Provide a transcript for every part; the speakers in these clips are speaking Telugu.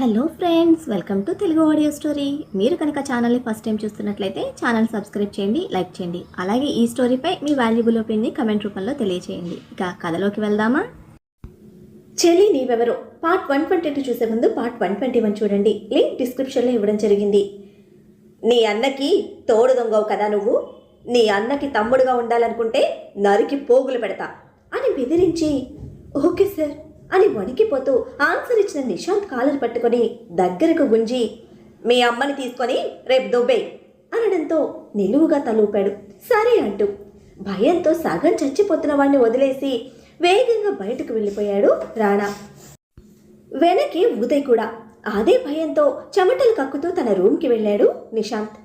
Hello friends, welcome to Telugu audio story. మీరు కనుక ఛానల్ని ఫస్ట్ టైం చూస్తున్నట్లయితే ఛానల్ సబ్స్క్రైబ్ చేయండి, లైక్ చేయండి. అలాగే ఈ స్టోరీపై మీ వాల్యుబుల్ ఒపీనియన్ని కమెంట్ రూపంలో తెలియచేయండి. ఇక కథలోకి వెళ్దామా? చెల్లి నీవెవరో పార్ట్ 122 చూసే ముందు పార్ట్ 121 చూడండి. లింక్ డిస్క్రిప్షన్లో ఇవ్వడం జరిగింది. నీ అన్నకి తోడు దొంగవు కదా నువ్వు. నీ అన్నకి తమ్ముడుగా ఉండాలనుకుంటే నరికి పోగులు పెడతా అని బెదిరించి ఓకే సార్ అని వణికిపోతూ ఆన్సర్ ఇచ్చిన నిశాంత్ కాలర్ పట్టుకొని దగ్గరకు గుంజి మీ అమ్మని తీసుకొని రేపు దొబ్బే అనడంతో నిలువుగా తలూపాడు. సరే అంటూ భయంతో సగం చచ్చిపోతున్న వాడిని వదిలేసి వేగంగా బయటకు వెళ్ళిపోయాడు రాణా. వెనక్కి ఉదయ్ కూడా అదే భయంతో చెమటలు కక్కుతూ తన రూమ్కి వెళ్ళాడు నిశాంత్.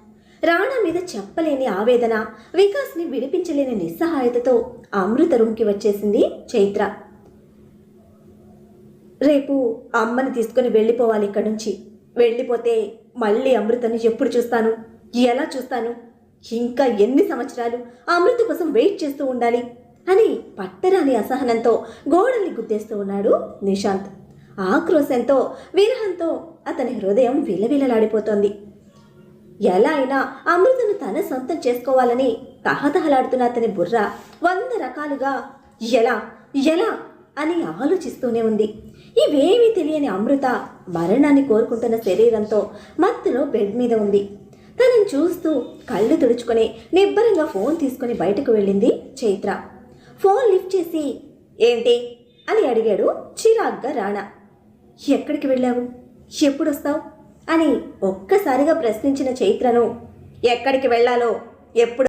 రాణా మీద చెప్పలేని ఆవేదన, వికాస్ని విడిపించలేని నిస్సహాయతతో అమృత రూమ్కి వచ్చేసింది చైత్ర. రేపు అమ్మని తీసుకొని వెళ్ళిపోవాలి ఇక్కడి నుంచి. వెళ్ళిపోతే మళ్ళీ అమృతని ఎప్పుడు చూస్తాను, ఎలా చూస్తాను, ఇంకా ఎన్ని సంవత్సరాలు అమృత కోసం వెయిట్ చేస్తూ ఉండాలి అని పట్టరాని అసహనంతో గోడల్ని గుద్దేస్తూ ఉన్నాడు నిశాంత్. ఆక్రోశంతో విరహంతో అతని హృదయం విలవిలలాడిపోతోంది. ఎలా అయినా అమృతను తన సొంతం చేసుకోవాలని తహతహలాడుతున్న అతని బుర్ర 100 రకాలుగా ఎలా ఎలా అని ఆలోచిస్తూనే ఉంది. ఇవేమీ తెలియని అమృత మరణాన్ని కోరుకుంటున్న శరీరంతో మత్తులో బెడ్ మీద ఉంది. తనని చూస్తూ కళ్ళు తుడుచుకొని నిబ్బరంగా ఫోన్ తీసుకుని బయటకు వెళ్ళింది చైత్ర. ఫోన్ లిఫ్ట్ చేసి ఏంటి అని అడిగాడు చిరాగ్గా రాణా. ఎక్కడికి వెళ్ళావు, ఎప్పుడొస్తావు అని ఒక్కసారిగా ప్రశ్నించిన చైత్రను ఎక్కడికి వెళ్ళాలో ఎప్పుడు